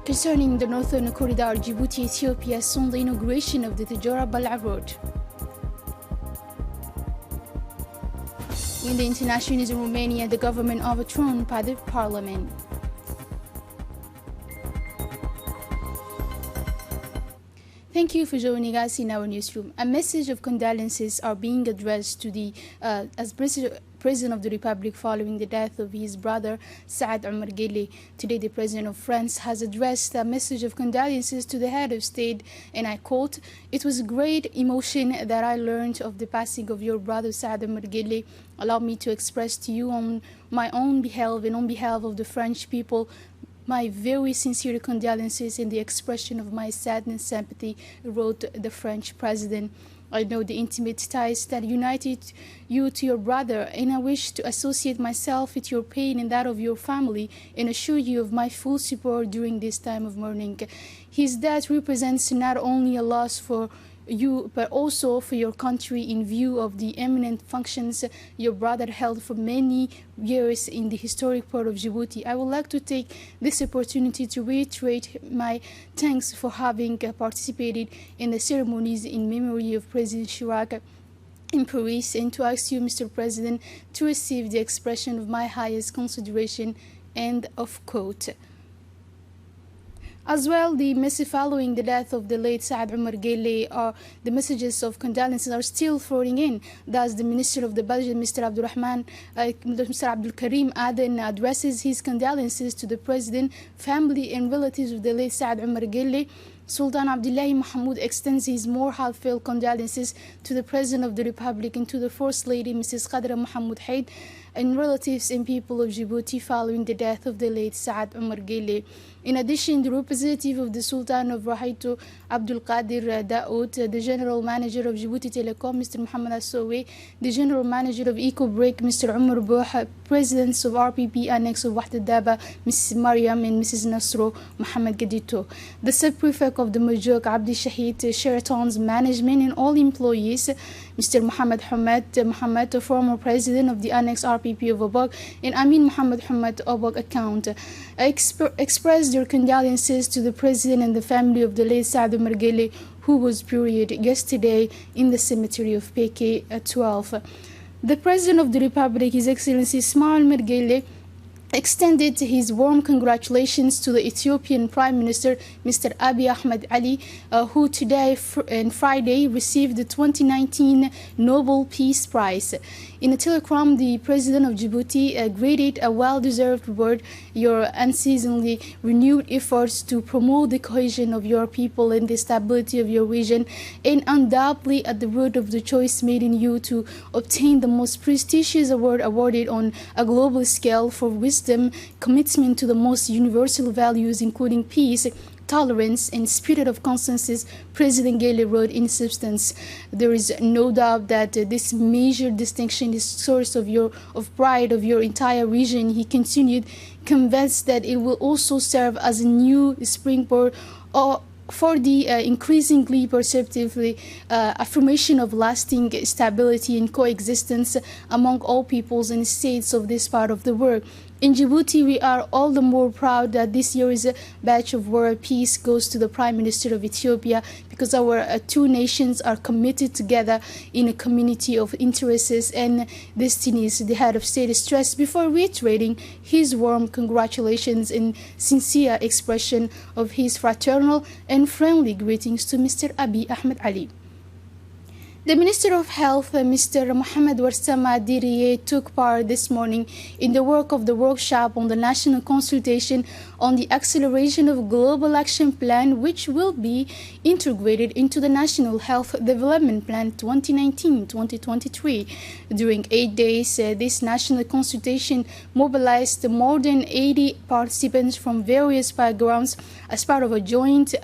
concerning the Northern Corridor Djibouti-Ethiopia on the inauguration of the Tajora-Bal'a Road. In the international news in Romania, the government overthrown by the parliament. Thank you for joining us in our newsroom. A message of condolences are being addressed to the as President of the Republic following the death of his brother Saad Omar Guelleh. Today, the President of France has addressed a message of condolences to the head of state, and I quote, "It was great emotion that I learned of the passing of your brother Saad Omar Guelleh. Allow me to express to you on my own behalf and on behalf of the French people my very sincere condolences and the expression of my sadness and sympathy," wrote the French president. "I know the intimate ties that united you to your brother, and I wish to associate myself with your pain and that of your family and assure you of my full support during this time of mourning. His death represents not only a loss for you, but also for your country in view of the eminent functions your brother held for many years in the historic port of Djibouti. I would like to take this opportunity to reiterate my thanks for having participated in the ceremonies in memory of President Chirac in Paris, and to ask you, Mr. President, to receive the expression of my highest consideration," end of quote. As well, the message following the death of the late Saad Omar Guelleh, the messages of condolences are still flowing in. Thus, the Minister of the Budget, Mr. Abdul Karim Aden, addresses his condolences to the President, family, and relatives of the late Saad Omar Guelleh. Sultan Abdullahi Mahmoud extends his more heartfelt condolences to the President of the Republic and to the First Lady, Mrs. Khadra Mohammed Haid, and relatives and people of Djibouti following the death of the late Saad Omar Guelleh. In addition, the representative of the Sultan of Rahaito, Abdul Qadir Daoud, the General Manager of Djibouti Telecom, Mr. Mohammed Assowe, the General Manager of EcoBreak, Mr. Umar Bouh, Presidents of RPP Annex of Wahd Daba, Mrs. Mariam and Mrs. Nasro Mohammed Gadito, the Sub-Prefect of the Mojuk, Abdi Shahid, Sheraton's management and all employees, Mr. Mohammed Mohammed, former President of the Annex RPP of Obok, and Amin Mohammed Hamad Obok account, expressed their condolences to the President and the family of the late Saad Omar Guelleh, who was buried yesterday in the cemetery of PK 12. The President of the Republic, His Excellency Ismail Omar Guelleh, extended his warm congratulations to the Ethiopian Prime Minister, Mr. Abiy Ahmed Ali, who today and Friday received the 2019 Nobel Peace Prize. In a telegram, the President of Djibouti graded a well-deserved reward your unceasingly renewed efforts to promote the cohesion of your people and the stability of your region, and undoubtedly at the root of the choice made in you to obtain the most prestigious award awarded on a global scale for wisdom, commitment to the most universal values including peace, tolerance, and spirit of consensus, President Guelleh wrote in substance. There is no doubt that this major distinction is source of pride of your entire region. He continued, convinced that it will also serve as a new springboard for the increasingly perceptively affirmation of lasting stability and coexistence among all peoples and states of this part of the world. In Djibouti, we are all the more proud that this year's batch of world peace goes to the Prime Minister of Ethiopia, because our two nations are committed together in a community of interests and destinies. The head of state stressed before reiterating his warm congratulations and sincere expression of his fraternal and friendly greetings to Mr. Abiy Ahmed Ali. The Minister of Health, Mr. Mohamed Warsama Diriye, took part this morning in the work of the workshop on the national consultation on the acceleration of Global Action Plan, which will be integrated into the National Health Development Plan 2019-2023. During 8 days, this national consultation mobilized more than 80 participants from various backgrounds as part of a joint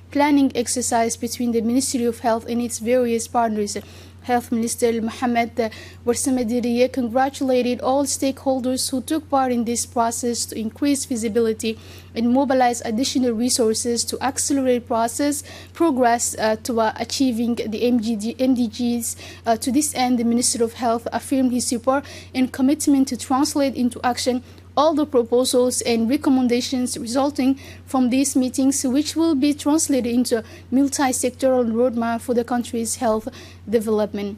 planning exercise between the Ministry of Health and its various partners. Health Minister Mohamed Warsama Diriye congratulated all stakeholders who took part in this process to increase visibility and mobilize additional resources to accelerate progress to achieving the MDGs. To this end, the Minister of Health affirmed his support and commitment to translate into action all the proposals and recommendations resulting from these meetings, which will be translated into a multi-sectoral roadmap for the country's health development.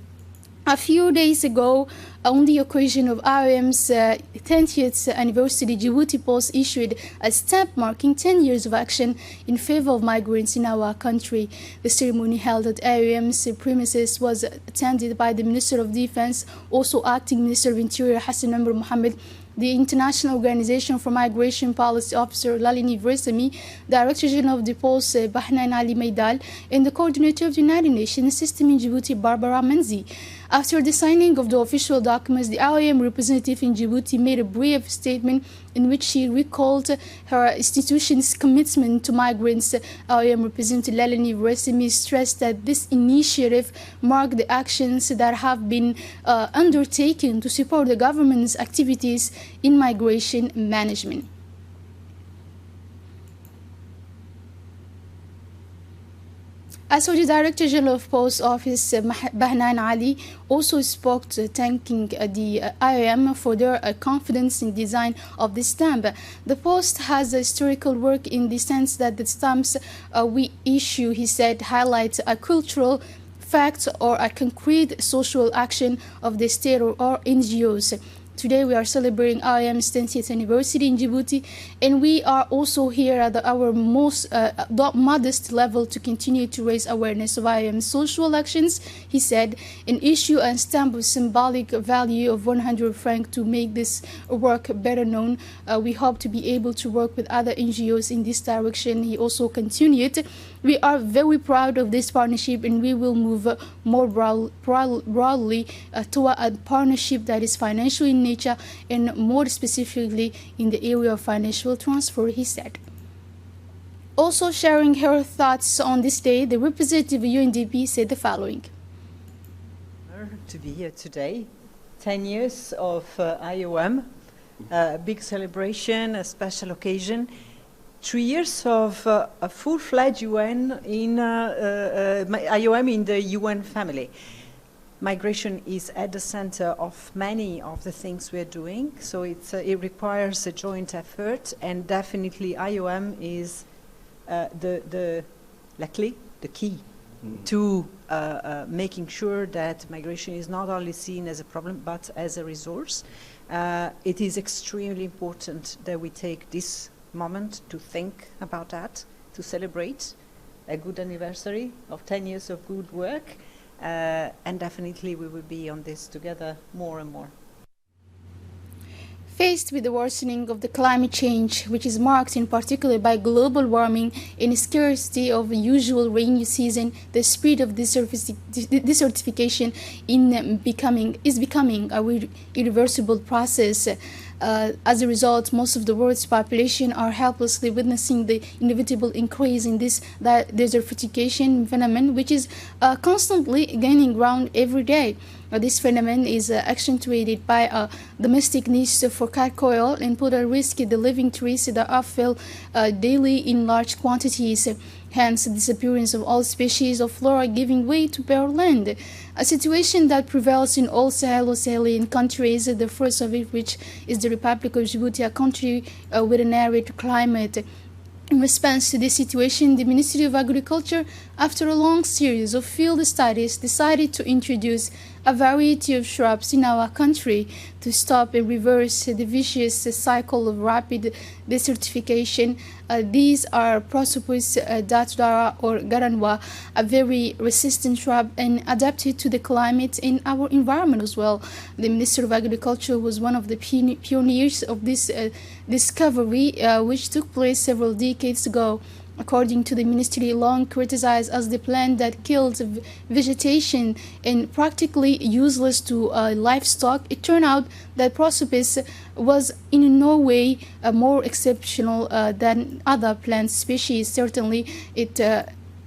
A few days ago, on the occasion of IOM's 10th anniversary, Djibouti Post issued a stamp marking 10 years of action in favor of migrants in our country. The ceremony held at IOM's premises was attended by the Minister of Defense, also Acting Minister of Interior Hassan Umar Mohammed, the International Organization for Migration Policy Officer Lalini Versami, Director General of the Post Bahnan Ali Maidal, and the Coordinator of the United Nations System in Djibouti, Barbara Manzi. After the signing of the official documents, the IOM representative in Djibouti made a brief statement in which she recalled her institution's commitment to migrants. IOM representative Lalini Versami stressed that this initiative marked the actions that have been undertaken to support the government's activities in migration management. As for the Director General of Post Office, Bahnan Ali, also spoke to thanking the IOM for their confidence in design of the stamp. The Post has a historical work in the sense that the stamps we issue, he said, highlight a cultural fact or a concrete social action of the state or NGOs. Today we are celebrating IOM's 10th anniversary in Djibouti, and we are also here at our most modest level to continue to raise awareness of IOM's social actions, he said, and issue a stamp of symbolic value of 100 francs to make this work better known. We hope to be able to work with other NGOs in this direction. He also continued, we are very proud of this partnership, and we will move more broadly toward a partnership that is financial in nature and more specifically in the area of financial transfer, he said. Also sharing her thoughts on this day, the representative of UNDP said the following. To be here today, 10 years of IOM, a big celebration, a special occasion. 3 years of a full-fledged UN in IOM in the UN family. Migration is at the center of many of the things we're doing, so it requires a joint effort, and definitely IOM is the key to making sure that migration is not only seen as a problem but as a resource. It is extremely important that we take this moment to think about that, to celebrate a good anniversary of 10 years of good work, and definitely we will be on this together more and more. Faced with the worsening of the climate change, which is marked in particular by global warming and scarcity of the usual rainy season, the speed of desertification is becoming a irreversible process. As a result, most of the world's population are helplessly witnessing the inevitable increase in this desertification phenomenon, which is constantly gaining ground every day. This phenomenon is accentuated by domestic needs for cat oil and put at risk the living trees that are felled daily in large quantities. Hence, the disappearance of all species of flora giving way to bare land, a situation that prevails in all Sahel-Sahelian countries, the first of which is the Republic of Djibouti, a country with an arid climate. In response to this situation, the Ministry of Agriculture, after a long series of field studies, decided to introduce a variety of shrubs in our country to stop and reverse the vicious cycle of rapid desertification. These are Prosopis datudara or garanwa, a very resistant shrub and adapted to the climate and our environment as well. The Minister of Agriculture was one of the pioneers of this discovery, which took place several decades ago. According to the ministry, long criticized as the plant that kills vegetation and practically useless to livestock, it turned out that Prosopis was in no way more exceptional than other plant species. Certainly, it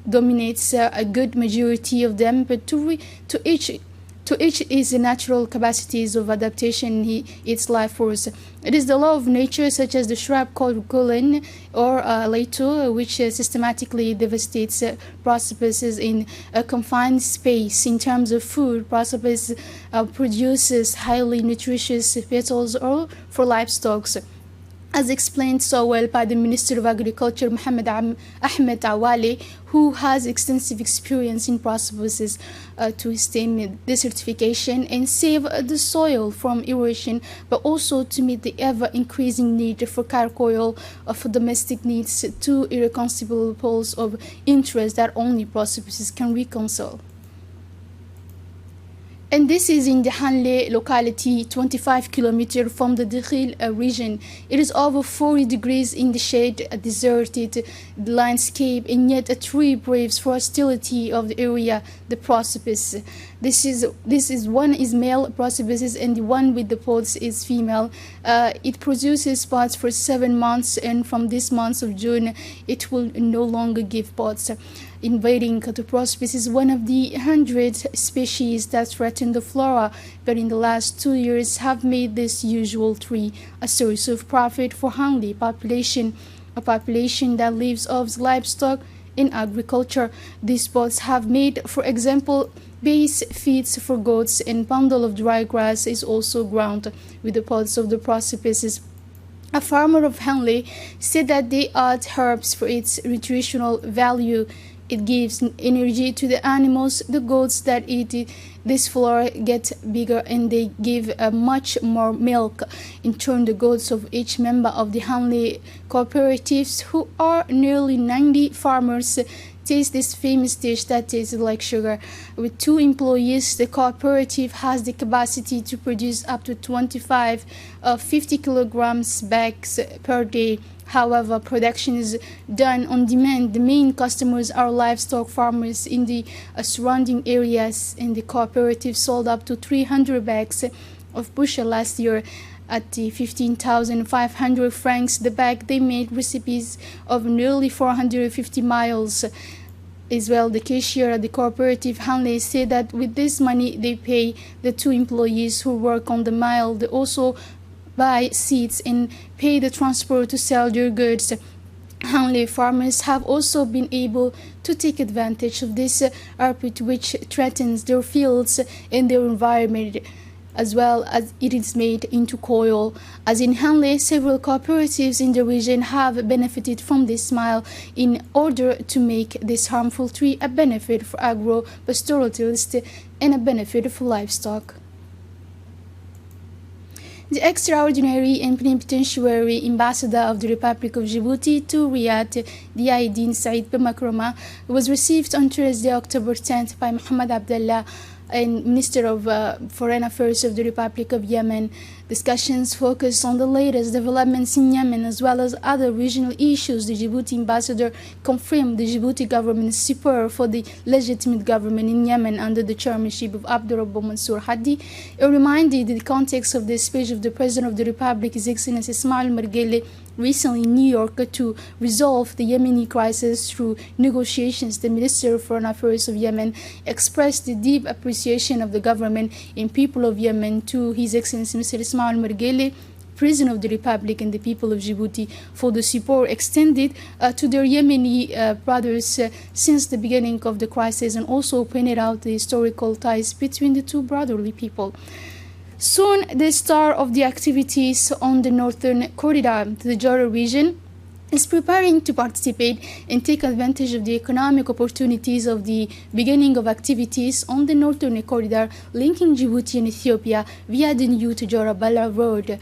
dominates a good majority of them, but to each is the natural capacities of adaptation in its life force. It is the law of nature, such as the shrub called Gulen or Leito, which systematically devastates Prosopis in a confined space. In terms of food, Prosopis produces highly nutritious petals for livestock. as explained so well by the Minister of Agriculture, Mohammed Ahmed Awali, who has extensive experience in processes to stem desertification and save the soil from erosion, but also to meet the ever-increasing need for charcoal for domestic needs, two irreconcilable poles of interest that only processes can reconcile. And this is in the Anglais locality, 25 kilometers from the Dakhil region. It is over 40 degrees in the shade, a deserted landscape, and yet a tree braves for hostility of the area, the prosopis. This is one is male prosopis and the one with the pods is female. It produces pods for 7 months, and from this month of June, it will no longer give pods. Invading Catophragis is one of the 100 species that threaten the flora, but in the last 2 years have made this usual tree a source of profit for Anglais population, a population that lives off livestock in agriculture. These pods have made, for example, base feeds for goats, and bundle of dry grass is also ground with the pods of the prosopis. A farmer of Anglais said that they add herbs for its nutritional value. It gives energy to the animals. The goats that eat it, this flour get bigger and they give much more milk. In turn, the goats of each member of the Anglais cooperatives, who are nearly 90 farmers, taste this famous dish that tastes like sugar. With 2 employees, the cooperative has the capacity to produce up to 25 50 kilograms bags per day. However, production is done on demand. The main customers are livestock farmers in the surrounding areas, and the cooperative sold up to 300 bags of bushel last year at the 15,500 francs the bag. They made recipes of nearly 450 miles. As well, the cashier at the cooperative Anglais said that with this money they pay the 2 employees who work on the mile. They also buy seeds and pay the transport to sell their goods. Anglais farmers have also been able to take advantage of this output, which threatens their fields and their environment, as well as it is made into coal. As in Anglais, several cooperatives in the region have benefited from this smile in order to make this harmful tree a benefit for agro-pastoralists and a benefit for livestock. The extraordinary and plenipotentiary ambassador of the Republic of Djibouti to Riyadh, Diaidin Said Bamakroma, was received on Thursday, October 10th by Mohammed Abdallah, and Minister of Foreign Affairs of the Republic of Yemen. Discussions focused on the latest developments in Yemen as well as other regional issues. The Djibouti ambassador confirmed the Djibouti government's support for the legitimate government in Yemen under the chairmanship of Abdurrabbu Mansour Hadi. It reminded the context of the speech of the President of the Republic, His Excellency Ismail Margele, recently in New York to resolve the Yemeni crisis through negotiations. The Minister of Foreign Affairs of Yemen expressed the deep appreciation of the government and people of Yemen to His Excellency Mr. Ismail Margele, President of the Republic, and the people of Djibouti for the support extended to their Yemeni brothers since the beginning of the crisis, and also pointed out the historical ties between the two brotherly people. Soon, the star of the activities on the northern corridor, the Jora region, is preparing to participate and take advantage of the economic opportunities of the beginning of activities on the northern corridor linking Djibouti and Ethiopia via the new Tajora-Bal'a road,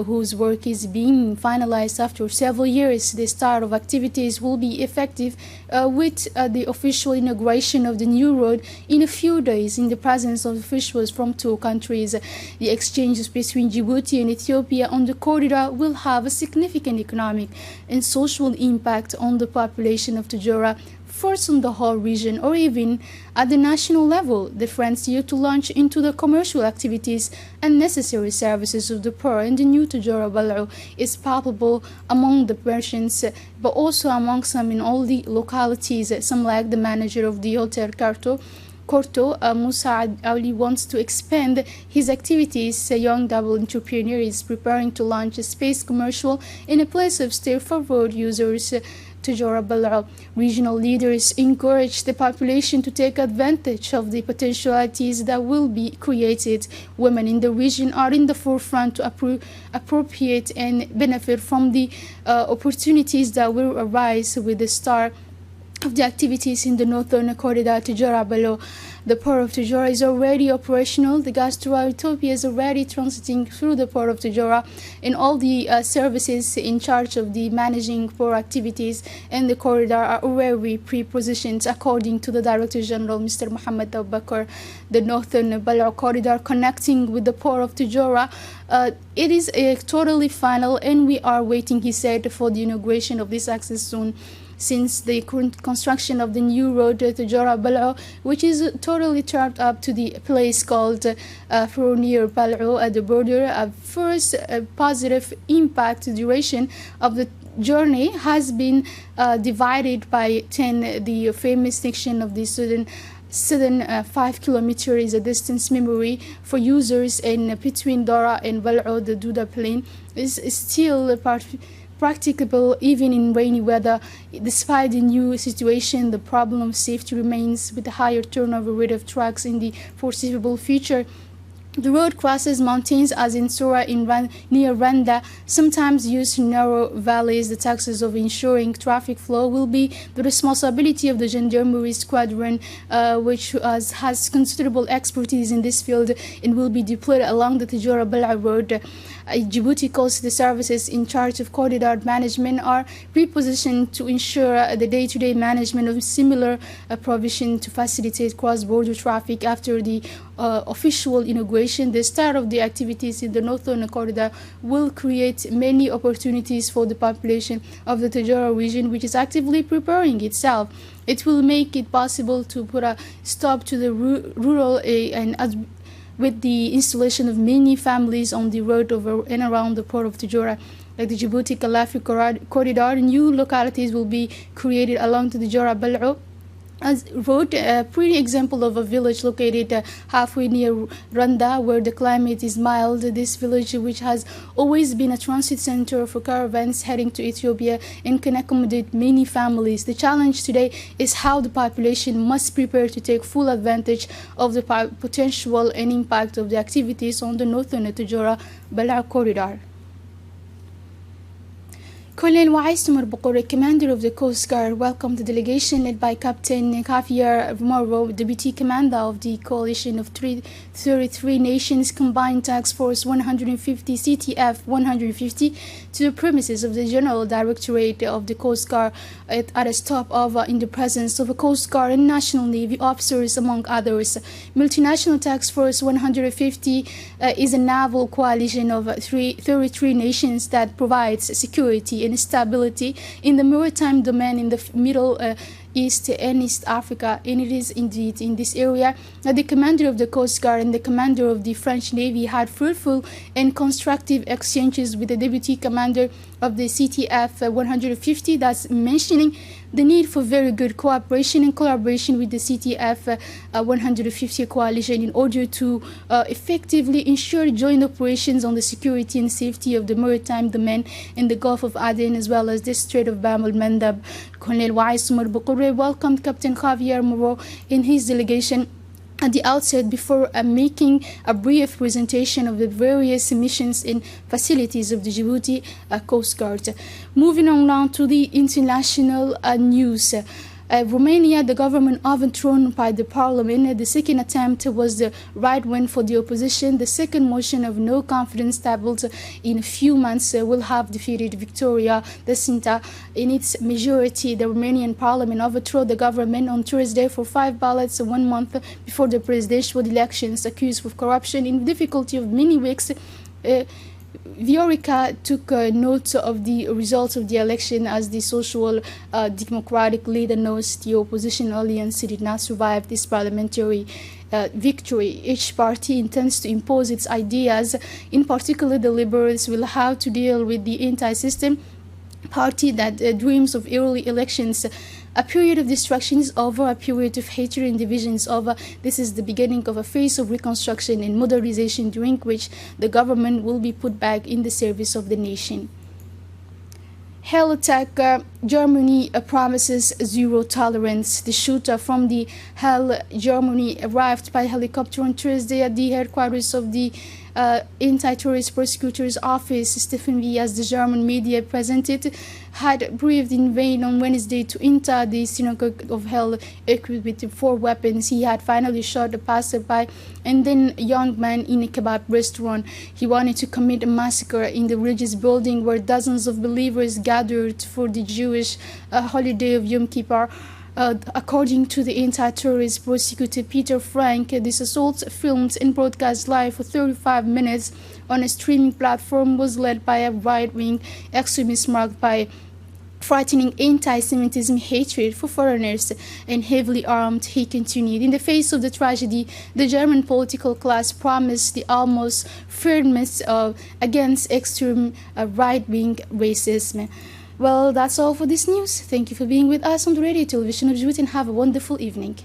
whose work is being finalized after several years. The start of activities will be effective with the official inauguration of the new road in a few days in the presence of officials from 2 countries. The exchanges between Djibouti and Ethiopia on the corridor will have a significant economic and social impact on the population of Tajora, first on the whole region or even at the national level. The friends here to launch into the commercial activities and necessary services of the poor, and the new Tajora-Bal'a is palpable among the merchants, but also among some in all the localities. Some, like the manager of the Hotel Corto, Musa Ali, wants to expand his activities. A young double entrepreneur is preparing to launch a space commercial in a place of stay for road users Tajora-Bal'a. Regional leaders encourage the population to take advantage of the potentialities that will be created. Women in the region are in the forefront to appropriate and benefit from the opportunities that will arise with the start of the activities in the northern corridor to Tajora-Bal'a. The port of Tajora is already operational. The gas to Ethiopia is already transiting through the port of Tajora, and all the services in charge of the managing port activities in the corridor are already pre-positioned according to the Director General, Mr. Mohammed Abubakar. The northern Bal'a corridor connecting with the port of Tajora, it is totally final, and we are waiting, he said, for the inauguration of this access soon. Since the current construction of the new road to Tajora-Bal'a, which is totally trapped up to the place called near Bal'a at the border, a first positive impact duration of the journey has been divided by 10. The famous section of the southern 5 kilometers is a distance memory for users in between Dora and Bal'a. The Duda plain is still practicable even in rainy weather. Despite the new situation, the problem of safety remains with a higher turnover rate of trucks in the foreseeable future. The road crosses mountains as in Sora near Randa, sometimes used in narrow valleys. The taxes of ensuring traffic flow will be the responsibility of the Gendarmerie Squadron, which has considerable expertise in this field and will be deployed along the Tajora-Bal'a road. Djibouti Coast, the services in charge of corridor management are repositioned to ensure the day-to-day management of similar provision to facilitate cross-border traffic. After the official inauguration, the start of the activities in the northern corridor will create many opportunities for the population of the Tajora region, which is actively preparing itself. It will make it possible to put a stop to the rural with the installation of many families on the road over and around the port of Tajora. Like the Djibouti-Kalafi corridor, new localities will be created along the Tajora-Bal'a road, a pretty example of a village located halfway near Randa, where the climate is mild. This village, which has always been a transit center for caravans heading to Ethiopia and can accommodate many families. The challenge today is how the population must prepare to take full advantage of the potential and impact of the activities on the northern Tajora-Bal'a corridor. Colonel Wais Bokore, commander of the Coast Guard, welcomed the delegation led by Captain Javier Morro, deputy commander of the coalition of 33 nations combined task force 150 CTF 150 to the premises of the General Directorate of the Coast Guard at a stopover in the presence of a Coast Guard and National Navy officers, among others. Multinational Task Force 150 is a naval coalition of 33 nations that provides security and stability in the maritime domain in the Middle East and East Africa, and it is indeed in this area that the commander of the Coast Guard and the commander of the French Navy had fruitful and constructive exchanges with the deputy commander of the CTF 150, thus mentioning the need for very good cooperation and collaboration with the CTF 150 coalition in order to effectively ensure joint operations on the security and safety of the maritime domain in the Gulf of Aden as well as the Strait of Bab el-Mandab. Colonel Wais Bokore welcomed Captain Javier Morro in his delegation at the outset before making a brief presentation of the various missions and facilities of the Djibouti Coast Guard. Moving on now to the international news. Romania, the government overthrown by the parliament. The second attempt was the right one for the opposition. The second motion of no confidence tabled in a few months will have defeated Victoria Desinta in its majority. The Romanian parliament overthrew the government on Thursday for 5 ballots 1 month before the presidential elections, accused of corruption in difficulty of many weeks. Viorica took note of the results of the election as the Social Democratic leader knows the opposition alliance did not survive this parliamentary victory. Each party intends to impose its ideas. In particular, the Liberals will have to deal with the anti-system party that dreams of early elections. A period of destruction is over, a period of hatred and division is over. This is the beginning of a phase of reconstruction and modernization during which the government will be put back in the service of the nation. Hell attack, Germany promises zero tolerance. The shooter from the Hell, Germany, arrived by helicopter on Thursday at the headquarters of the anti-terrorist prosecutor's office. Stephen V, as the German media presented, had breathed in vain on Wednesday to enter the synagogue of Hell equipped with 4 weapons. He had finally shot a passerby and then a young man in a kebab restaurant. He wanted to commit a massacre in the religious building where dozens of believers gathered for the Jewish holiday of Yom Kippur. According to the anti-terrorist prosecutor Peter Frank, this assault, filmed and broadcast live for 35 minutes on a streaming platform, was led by a right-wing extremist marked by frightening anti-Semitism, hatred for foreigners, and heavily armed. He continued. In the face of the tragedy, the German political class promised the utmost firmness against extreme right-wing racism. Well, that's all for this news. Thank you for being with us on the radio television of Djibouti, and have a wonderful evening.